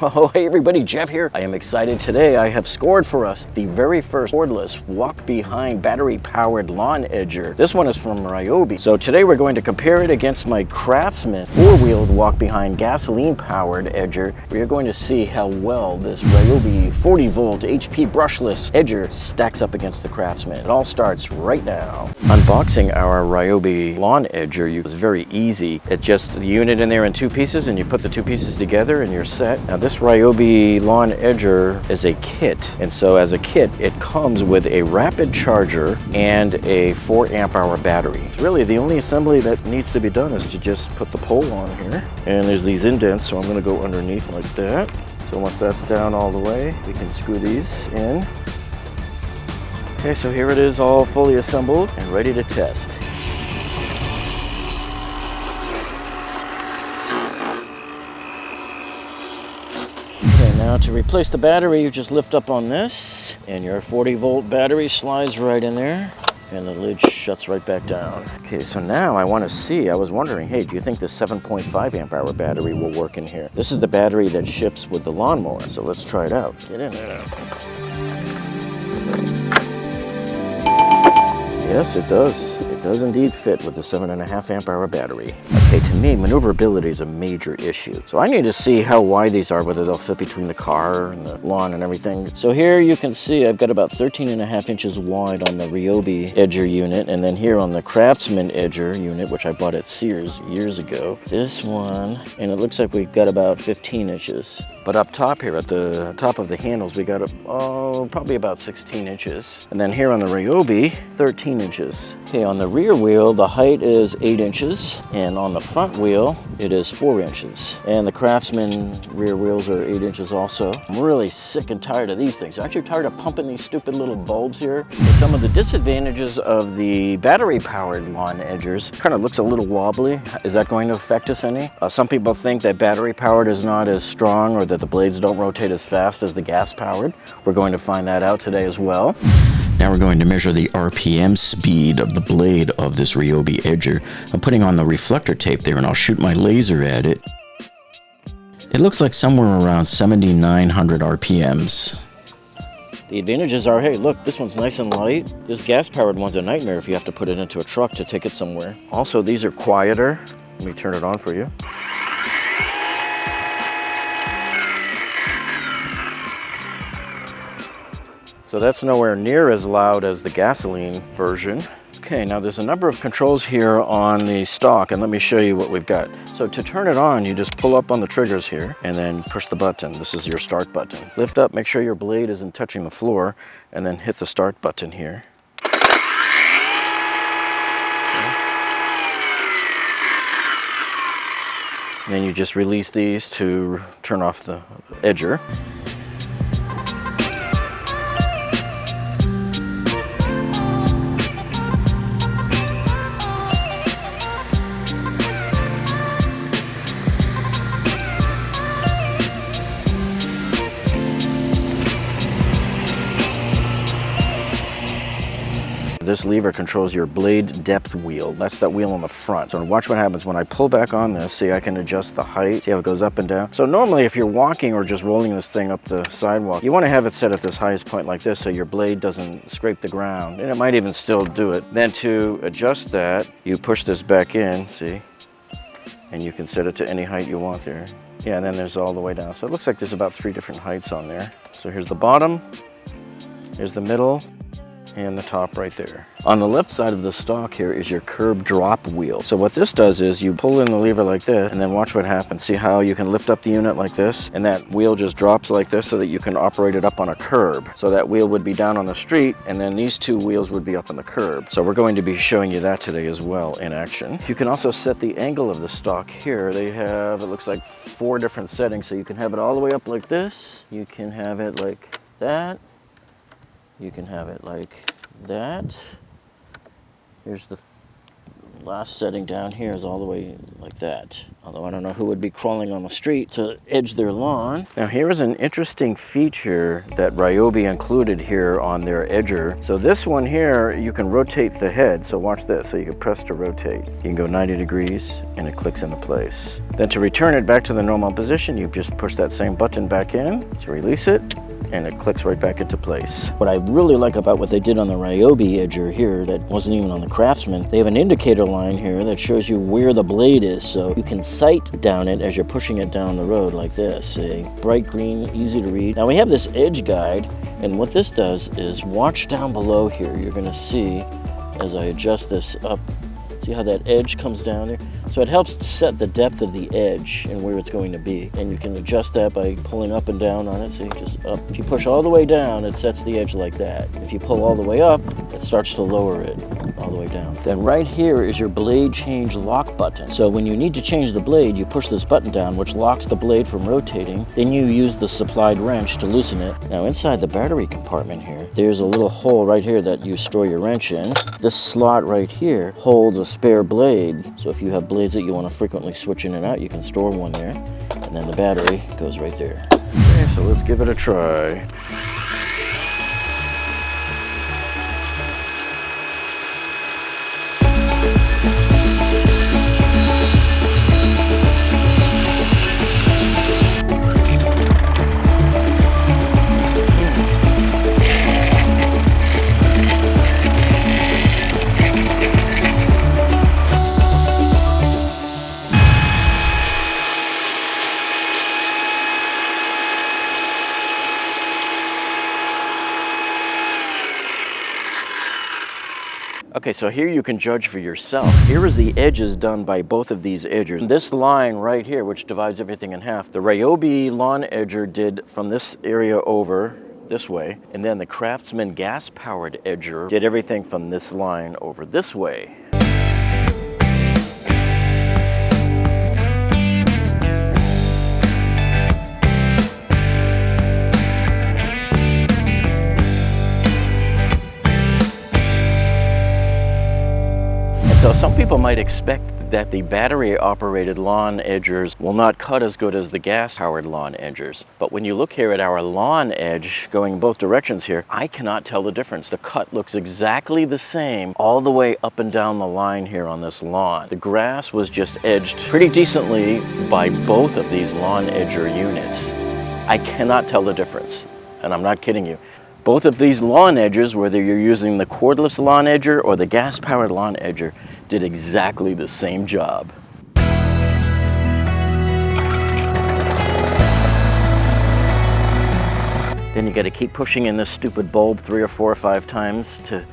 Oh, hey everybody, Jeff here. I am excited today. I have scored for us the very first cordless walk-behind battery-powered lawn edger. This one is from Ryobi. So today we're going to compare it against my Craftsman four-wheeled walk-behind gasoline-powered edger. We are going to see how well this Ryobi 40-volt HP brushless edger stacks up against the Craftsman. It all starts right now. Unboxing our Ryobi lawn edger was very easy. It's just the unit in there in two pieces, and you put the two pieces together and you're set. Now this Ryobi lawn edger is a kit, and so as a kit it comes with a rapid charger and a 4 amp hour battery. It's really the only assembly that needs to be done is to just put the pole on here, and there's these indents, so I'm going to go underneath like that. So once that's down all the way, we can screw these in. Okay, so here it is, all fully assembled and ready to test. Now to replace the battery, you just lift up on this and your 40-volt battery slides right in there and the lid shuts right back down. Okay, so now I want to see, I was wondering, hey, do you think the 7.5 amp hour battery will work in here? This is the battery that ships with the lawnmower, so let's try it out. Get in there. Yes, it does. It does indeed fit with the 7.5 amp hour battery. Okay, to me, maneuverability is a major issue. So I need to see how wide these are, whether they'll fit between the car and the lawn and everything. So here you can see I've got about 13.5 inches wide on the Ryobi Edger unit, and then here on the Craftsman Edger unit, which I bought at Sears years ago, this one, and it looks like we've got about 15 inches. But up top here, at the top of the handles, we got probably about 16 inches. And then here on the Ryobi, 13 inches. Okay, on the rear wheel, the height is 8 inches, and on the front wheel, it is 4 inches. And the Craftsman rear wheels are 8 inches also. I'm really sick and tired of these things. I'm actually tired of pumping these stupid little bulbs here. Some of the disadvantages of the battery-powered lawn edgers, kind of looks a little wobbly. Is that going to affect us any? Some people think that battery-powered is not as strong, or that the blades don't rotate as fast as the gas-powered. We're going to find that out today as well. Now we're going to measure the RPM speed of the blade of this Ryobi Edger. I'm putting on the reflector tape there, and I'll shoot my laser at it. It looks like somewhere around 7,900 RPMs. The advantages are, hey, look, this one's nice and light. This gas-powered one's a nightmare if you have to put it into a truck to take it somewhere. Also, these are quieter. Let me turn it on for you. So that's nowhere near as loud as the gasoline version. Okay, now there's a number of controls here on the stock, and let me show you what we've got. So to turn it on, you just pull up on the triggers here and then push the button. This is your start button. Lift up, make sure your blade isn't touching the floor, and then hit the start button here. And then you just release these to turn off the edger. This lever controls your blade depth wheel. That's that wheel on the front. So watch what happens when I pull back on this. See, I can adjust the height. See how it goes up and down? So normally if you're walking or just rolling this thing up the sidewalk, you want to have it set at this highest point like this so your blade doesn't scrape the ground. And it might even still do it. Then to adjust that, you push this back in, see? And you can set it to any height you want there. Yeah, and then there's all the way down. So it looks like there's about 3 different heights on there. So here's the bottom, here's the middle, and the top right there. On the left side of the stock here is your curb drop wheel. So what this does is you pull in the lever like this, and then watch what happens. See how you can lift up the unit like this, and that wheel just drops like this so that you can operate it up on a curb. So that wheel would be down on the street, and then these two wheels would be up on the curb. So we're going to be showing you that today as well in action. You can also set the angle of the stock here. They have, it looks like 4 different settings. So you can have it all the way up like this. You can have it like that. You can have it like that. Here's the last setting down here is all the way like that. Although I don't know who would be crawling on the street to edge their lawn. Now here is an interesting feature that Ryobi included here on their edger. So this one here, you can rotate the head. So watch this. So you can press to rotate. You can go 90 degrees and it clicks into place. Then to return it back to the normal position, you just push that same button back in to release it, and it clicks right back into place. What I really like about what they did on the Ryobi Edger here that wasn't even on the Craftsman, they have an indicator line here that shows you where the blade is, so you can sight down it as you're pushing it down the road like this. See? Bright green, easy to read. Now we have this edge guide, and what this does is watch down below here. You're gonna see as I adjust this up, see how that edge comes down there? So it helps set the depth of the edge and where it's going to be. And you can adjust that by pulling up and down on it. So you just up. If you push all the way down, it sets the edge like that. If you pull all the way up, it starts to lower it all the way down. Then right here is your blade change lock button. So when you need to change the blade, you push this button down, which locks the blade from rotating. Then you use the supplied wrench to loosen it. Now inside the battery compartment here, there's a little hole right here that you store your wrench in. This slot right here holds a spare blade. So if you have blades that you want to frequently switch in and out, you can store one there, and then the battery goes right there. Okay, so let's give it a try. Okay, so here you can judge for yourself. Here is the edges done by both of these edgers. This line right here, which divides everything in half, the Ryobi lawn edger did from this area over this way, and then the Craftsman gas-powered edger did everything from this line over this way. So some people might expect that the battery-operated lawn edgers will not cut as good as the gas-powered lawn edgers. But when you look here at our lawn edge going in both directions here, I cannot tell the difference. The cut looks exactly the same all the way up and down the line here on this lawn. The grass was just edged pretty decently by both of these lawn edger units. I cannot tell the difference, and I'm not kidding you. Both of these lawn edgers, whether you're using the cordless lawn edger or the gas-powered lawn edger, did exactly the same job. Then you got to keep pushing in this stupid bulb 3 or 4 or 5 times to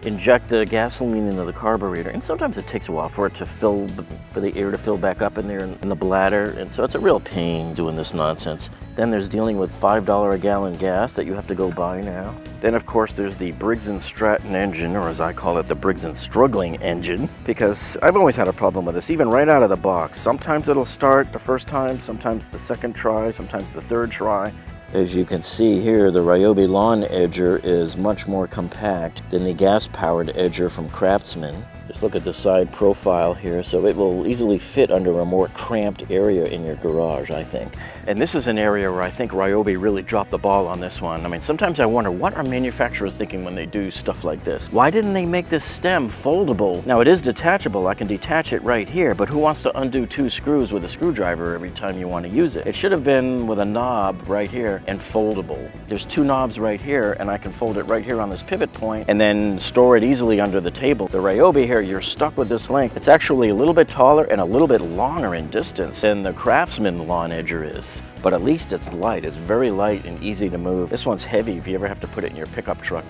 inject the gasoline into the carburetor, and sometimes it takes a while for it to fill, for the air to fill back up in there in the bladder, and so it's a real pain doing this nonsense. Then there's dealing with $5 a gallon gas that you have to go buy now. Then of course there's the Briggs & Stratton engine, or as I call it, the Briggs & Struggling engine, because I've always had a problem with this, even right out of the box. Sometimes it'll start the first time, sometimes the second try, sometimes the third try. As you can see here, the Ryobi lawn edger is much more compact than the gas-powered edger from Craftsman. Just look at the side profile here, so it will easily fit under a more cramped area in your garage, I think. And this is an area where I think Ryobi really dropped the ball on this one. I mean, sometimes I wonder, what are manufacturers thinking when they do stuff like this? Why didn't they make this stem foldable? Now, it is detachable. I can detach it right here, but who wants to undo 2 screws with a screwdriver every time you want to use it? It should have been with a knob right here and foldable. There's 2 knobs right here, and I can fold it right here on this pivot point and then store it easily under the table. The Ryobi here, you're stuck with this length. It's actually a little bit taller and a little bit longer in distance than the Craftsman lawn edger is. But at least it's light. It's very light and easy to move. This one's heavy if you ever have to put it in your pickup truck.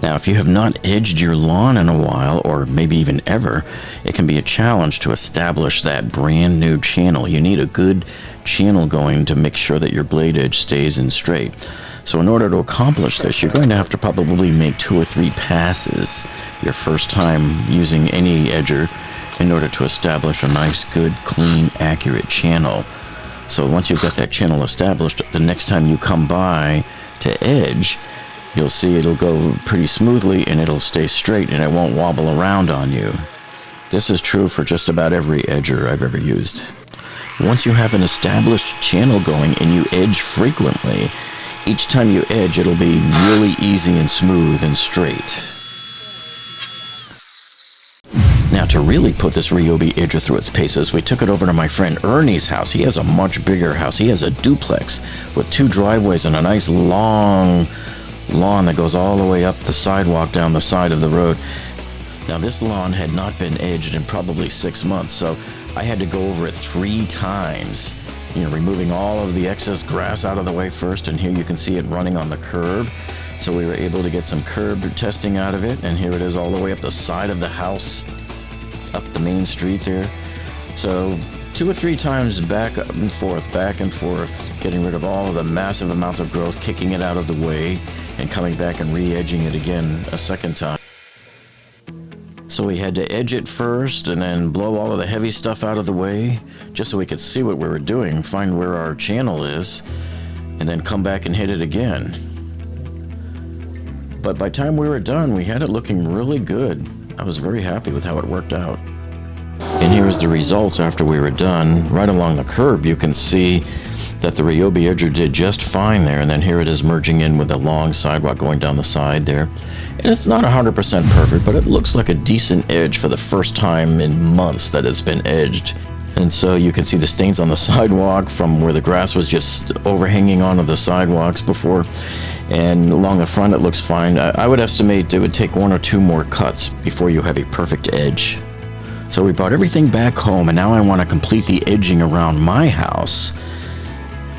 Now, if you have not edged your lawn in a while, or maybe even ever, it can be a challenge to establish that brand new channel. You need a good channel going to make sure that your blade edge stays in straight. So in order to accomplish this, you're going to have to probably make 2 or 3 passes your first time using any edger in order to establish a nice, good, clean, accurate channel. So once you've got that channel established, the next time you come by to edge, you'll see it'll go pretty smoothly and it'll stay straight and it won't wobble around on you. This is true for just about every edger I've ever used. Once you have an established channel going and you edge frequently, each time you edge it'll be really easy and smooth and straight. Now, to really put this Ryobi Edger through its paces, we took it over to my friend Ernie's house. He has a much bigger house. He has a duplex with 2 driveways and a nice long lawn that goes all the way up the sidewalk down the side of the road. Now, this lawn had not been edged in probably 6 months, so I had to go over it 3 times. You know, removing all of the excess grass out of the way first, and here you can see it running on the curb. So we were able to get some curb testing out of it, and here it is all the way up the side of the house, up the main street there. So 2 or 3 times back and forth, getting rid of all of the massive amounts of growth, kicking it out of the way, and coming back and re-edging it again a second time. So we had to edge it first and then blow all of the heavy stuff out of the way, just so we could see what we were doing, find where our channel is, and then come back and hit it again. But by the time we were done, we had it looking really good. I was very happy with how it worked out. And here's the results after we were done. Right along the curb, you can see that the Ryobi Edger did just fine there, and then here it is merging in with the long sidewalk going down the side there. And it's not 100% perfect, but it looks like a decent edge for the first time in months that it's been edged. And so you can see the stains on the sidewalk from where the grass was just overhanging onto the sidewalks before. And along the front it looks fine. I would estimate it would take 1 or 2 more cuts before you have a perfect edge. So we brought everything back home, and now I want to complete the edging around my house.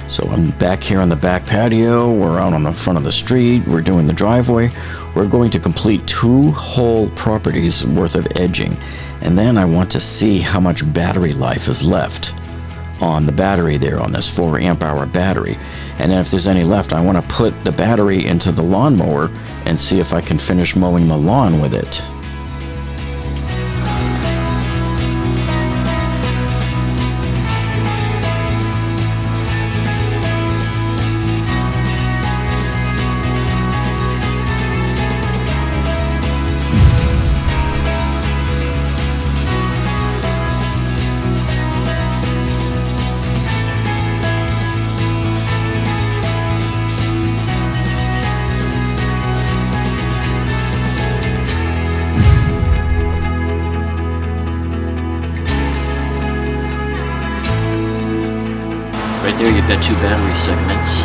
So I'm back here on the back patio, we're out on the front of the street, we're doing the driveway. We're going to complete 2 whole properties worth of edging. And then I want to see how much battery life is left on the battery there, on this 4 amp hour battery. And then if there's any left, I want to put the battery into the lawnmower and see if I can finish mowing the lawn with it. Right there you've got 2 battery segments.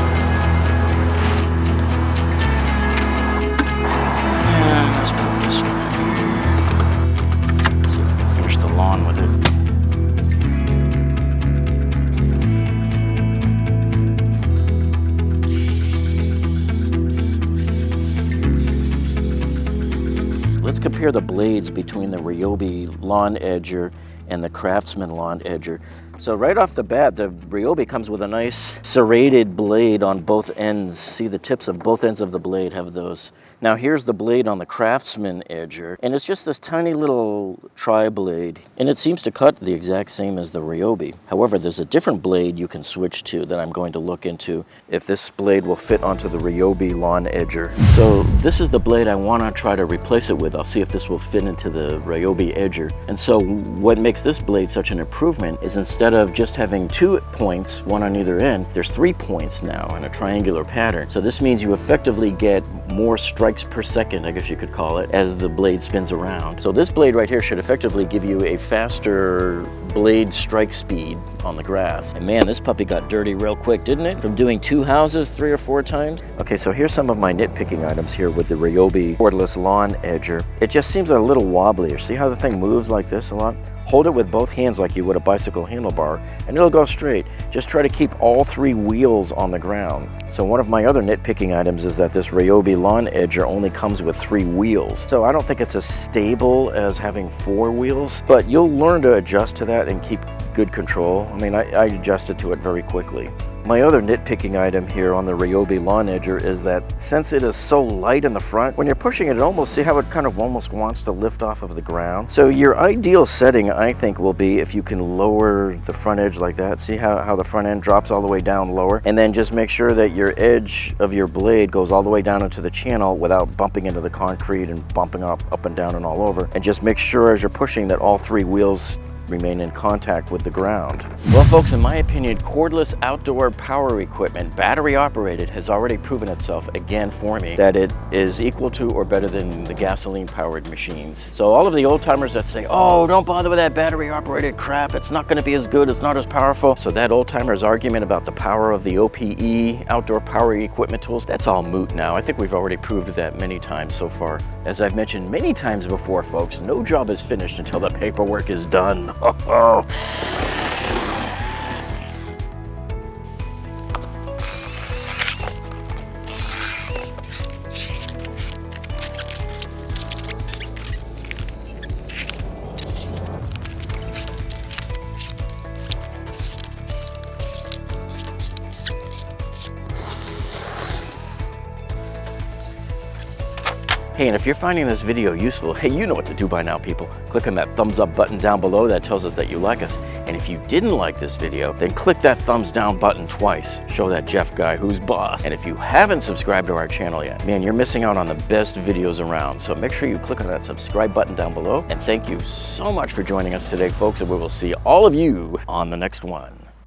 And let's put this one here. See if I can finish the lawn with it. Let's compare the blades between the Ryobi Lawn Edger and the Craftsman Lawn Edger. So right off the bat, the Ryobi comes with a nice serrated blade on both ends. See, the tips of both ends of the blade have those. Now here's the blade on the Craftsman Edger, and it's just this tiny little tri-blade, and it seems to cut the exact same as the Ryobi. However, there's a different blade you can switch to that I'm going to look into if this blade will fit onto the Ryobi Lawn Edger. So this is the blade I want to try to replace it with. I'll see if this will fit into the Ryobi Edger. And so what makes this blade such an improvement is instead of just having 2 points, 1 on either end, there's 3 points now in a triangular pattern. So this means you effectively get more strikes per second, I guess you could call it, as the blade spins around. So this blade right here should effectively give you a faster blade strike speed on the grass. And man, this puppy got dirty real quick, didn't it? From doing 2 houses 3 or 4 times. Okay, so here's some of my nitpicking items here with the Ryobi Cordless Lawn Edger. It just seems a little wobbly. See how the thing moves like this a lot? Hold it with both hands like you would a bicycle handlebar, and it'll go straight. Just try to keep all 3 wheels on the ground. So one of my other nitpicking items is that this Ryobi Lawn Edger only comes with 3 wheels. So I don't think it's as stable as having 4 wheels, but you'll learn to adjust to that and keep good control. I mean, I adjusted to it very quickly. My other nitpicking item here on the Ryobi Lawn Edger is that since it is so light in the front, when you're pushing it, almost see how it kind of almost wants to lift off of the ground. So your ideal setting, I think, will be if you can lower the front edge like that. See how the front end drops all the way down lower, and then just make sure that your edge of your blade goes all the way down into the channel without bumping into the concrete and bumping up and down and all over. And just make sure as you're pushing that all three wheels remain in contact with the ground. Well folks, in my opinion, cordless outdoor power equipment, battery operated, has already proven itself again for me that it is equal to or better than the gasoline powered machines. So all of the old timers that say, oh, don't bother with that battery operated crap, it's not going to be as good, it's not as powerful. So that old timer's argument about the power of the OPE, outdoor power equipment tools, that's all moot now. I think we've already proved that many times so far. As I've mentioned many times before, folks, no job is finished until the paperwork is done. Hey, and if you're finding this video useful, hey, you know what to do by now, people. Click on that thumbs up button down below. That tells us that you like us. And if you didn't like this video, then click that thumbs down button twice. Show that Jeff guy who's boss. And if you haven't subscribed to our channel yet, man, you're missing out on the best videos around. So make sure you click on that subscribe button down below. And thank you so much for joining us today, folks. And we will see all of you on the next one.